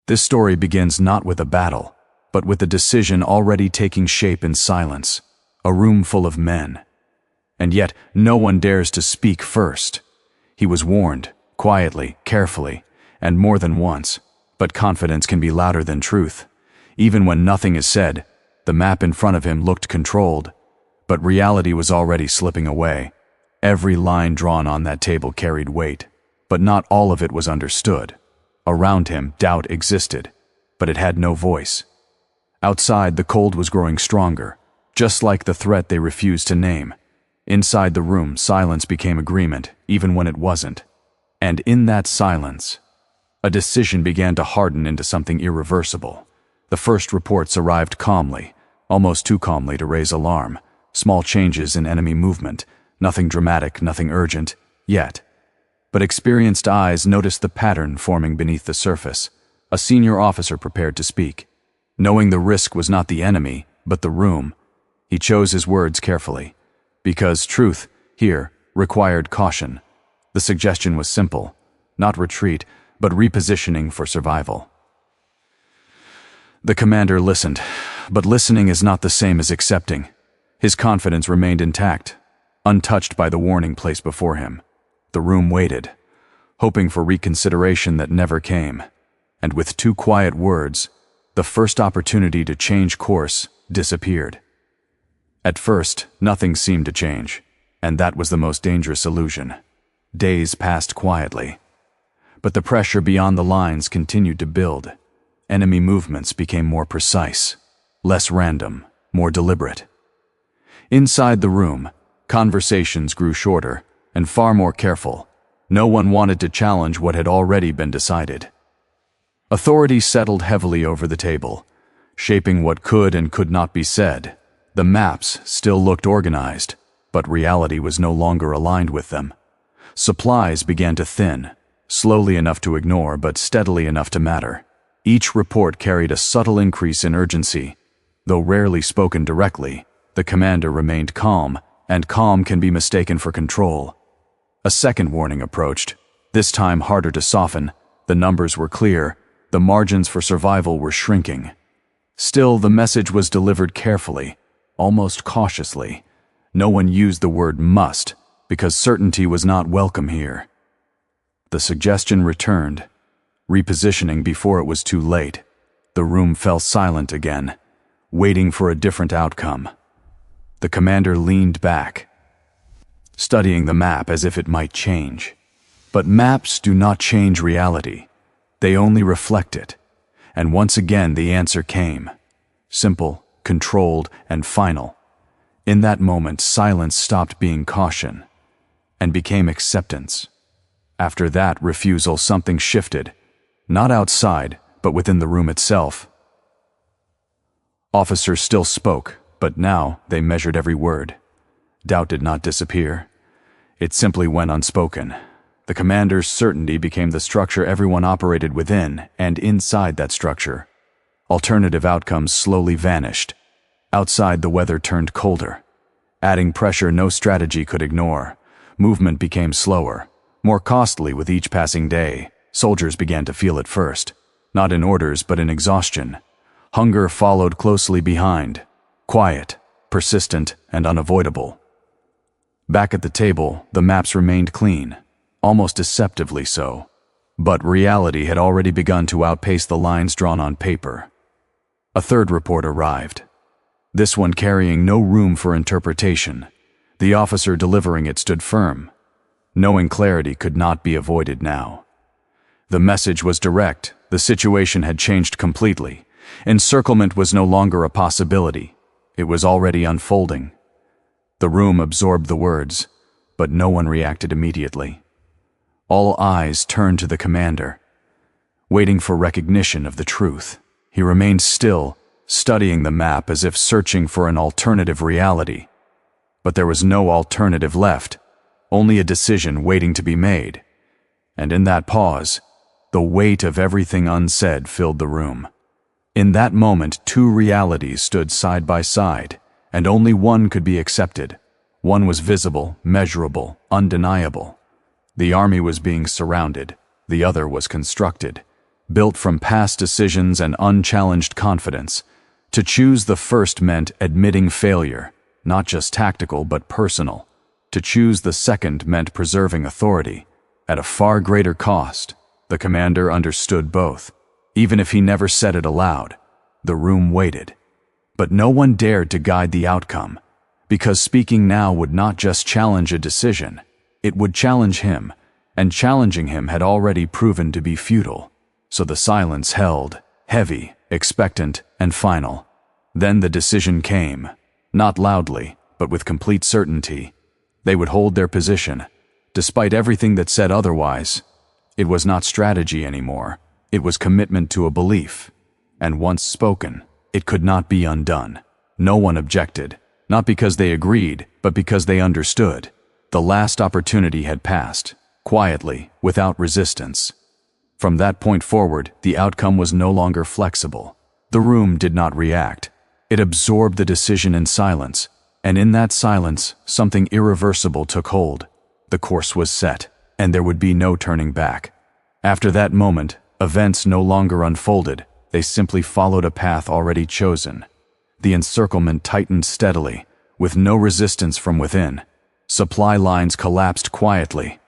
This story begins not with a battle, but with a decision already taking shape in silence, a room full of men. And yet no one dares to speak first. He was warned, quietly, carefully, and more than once. But confidence can be louder than truth. Even when nothing is said, the map in front of him looked controlled, but reality was already slipping away. Every line drawn on that table carried weight, but not all of it was understood. Around him, doubt existed, but it had no voice. Outside, the cold was growing stronger, just like the threat they refused to name. Inside the room, silence became agreement, even when it wasn't. And in that silence, a decision began to harden into something irreversible. The first reports arrived calmly, almost too calmly to raise alarm. Small changes in enemy movement, nothing dramatic, nothing urgent, yet. But experienced eyes noticed the pattern forming beneath the surface. A senior officer prepared to speak. Knowing the risk was not the enemy, but the room, he chose his words carefully. Because truth, here, required caution. The suggestion was simple, not retreat, but repositioning for survival. The commander listened, but listening is not the same as accepting. His confidence remained intact, untouched by the warning placed before him. The room waited, hoping for reconsideration that never came. And with 2 quiet words, the first opportunity to change course disappeared. At first, nothing seemed to change, and that was the most dangerous illusion. Days passed quietly. But the pressure beyond the lines continued to build. Enemy movements became more precise, less random, more deliberate. Inside the room, conversations grew shorter and far more careful. No one wanted to challenge what had already been decided. Authority settled heavily over the table, shaping what could and could not be said. The maps still looked organized, but reality was no longer aligned with them. Supplies began to thin, slowly enough to ignore but steadily enough to matter. Each report carried a subtle increase in urgency. Though rarely spoken directly, the commander remained calm, and calm can be mistaken for control. A second warning approached, this time harder to soften. The numbers were clear, the margins for survival were shrinking. Still, the message was delivered carefully, almost cautiously. No one used the word must, because certainty was not welcome here. The suggestion returned, repositioning before it was too late. The room fell silent again, waiting for a different outcome. The commander leaned back, studying the map as if it might change. But maps do not change reality. They only reflect it. And once again the answer came. Simple, controlled, and final. In that moment, silence stopped being caution and became acceptance. After that refusal, something shifted. Not outside, but within the room itself. Officers still spoke, but now they measured every word. Doubt did not disappear. It simply went unspoken. The commander's certainty became the structure everyone operated within, and inside that structure, alternative outcomes slowly vanished. Outside, the weather turned colder, adding pressure no strategy could ignore. Movement became slower, more costly with each passing day. Soldiers began to feel it first, not in orders but in exhaustion. Hunger followed closely behind, quiet, persistent, and unavoidable. Back at the table, the maps remained clean, almost deceptively so. But reality had already begun to outpace the lines drawn on paper. A third report arrived, this one carrying no room for interpretation. The officer delivering it stood firm, knowing clarity could not be avoided now. The message was direct. The situation had changed completely. Encirclement was no longer a possibility. It was already unfolding. The room absorbed the words, but no one reacted immediately. All eyes turned to the commander, waiting for recognition of the truth. He remained still, studying the map as if searching for an alternative reality. But there was no alternative left, only a decision waiting to be made. And in that pause, the weight of everything unsaid filled the room. In that moment, 2 realities stood side by side, and only one could be accepted. One was visible, measurable, undeniable. The army was being surrounded. The other was constructed. built from past decisions and unchallenged confidence. To choose the first meant admitting failure, not just tactical but personal. To choose the second meant preserving authority, at a far greater cost. The commander understood both, even if he never said it aloud. The room waited. But no one dared to guide the outcome, because speaking now would not just challenge a decision, it would challenge him, and challenging him had already proven to be futile. So the silence held, heavy, expectant, and final. Then the decision came, not loudly, but with complete certainty. They would hold their position, despite everything that said otherwise. It was not strategy anymore. It was commitment to a belief. And once spoken, it could not be undone. No one objected, not because they agreed, but because they understood. The last opportunity had passed, quietly, without resistance. From that point forward, the outcome was no longer flexible. The room did not react. It absorbed the decision in silence, and in that silence, something irreversible took hold. The course was set, and there would be no turning back. After that moment, events no longer unfolded. They simply followed a path already chosen. The encirclement tightened steadily, with no resistance from within. Supply lines collapsed quietly.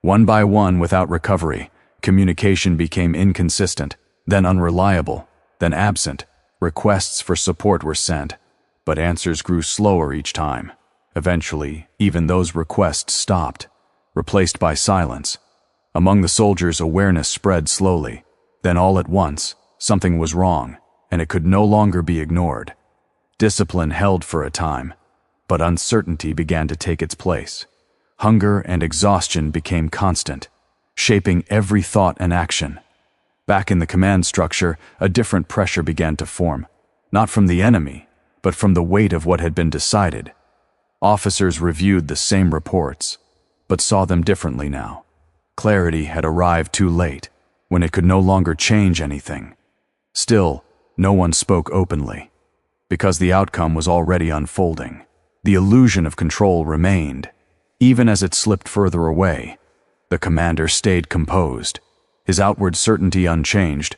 One by one, without recovery, communication became inconsistent, then unreliable, then absent. Requests for support were sent, but answers grew slower each time. Eventually, even those requests stopped, replaced by silence. Among the soldiers, awareness spread slowly. Then all at once, something was wrong, and it could no longer be ignored. Discipline held for a time, but uncertainty began to take its place. Hunger and exhaustion became constant, shaping every thought and action. Back in the command structure, a different pressure began to form, not from the enemy, but from the weight of what had been decided. Officers reviewed the same reports, but saw them differently now. Clarity had arrived too late, when it could no longer change anything. Still, no one spoke openly, because the outcome was already unfolding. The illusion of control remained. Even as it slipped further away, the commander stayed composed, his outward certainty unchanged,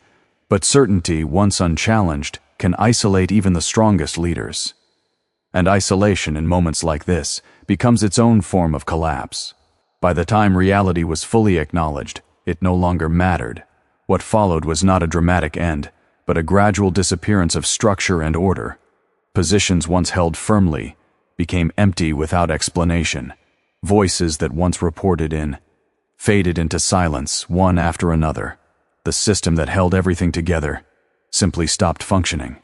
but certainty, once unchallenged, can isolate even the strongest leaders. And isolation in moments like this becomes its own form of collapse. By the time reality was fully acknowledged, it no longer mattered. What followed was not a dramatic end, but a gradual disappearance of structure and order. Positions once held firmly became empty without explanation. Voices that once reported in faded into silence, one after another. The system that held everything together simply stopped functioning.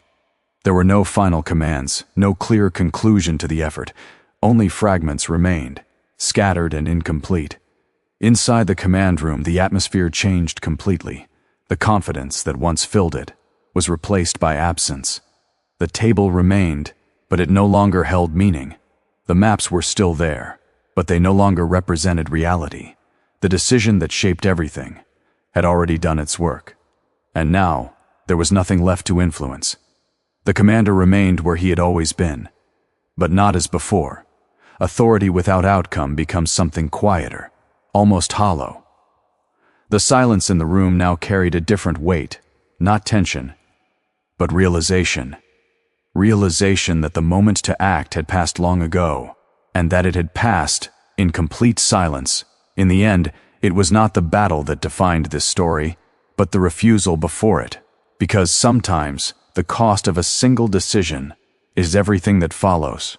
There were no final commands, no clear conclusion to the effort. Only fragments remained, scattered and incomplete. Inside the command room, the atmosphere changed completely. The confidence that once filled it was replaced by absence. The table remained, but it no longer held meaning. The maps were still there, but they no longer represented reality. The decision that shaped everything had already done its work, and now there was nothing left to influence. The commander remained where he had always been, but not as before. Authority without outcome becomes something quieter, almost hollow. The silence in the room now carried a different weight, not tension, but realization. Realization that the moment to act had passed long ago, and that it had passed in complete silence. In the end, it was not the battle that defined this story, but the refusal before it. Because sometimes the cost of a single decision is everything that follows.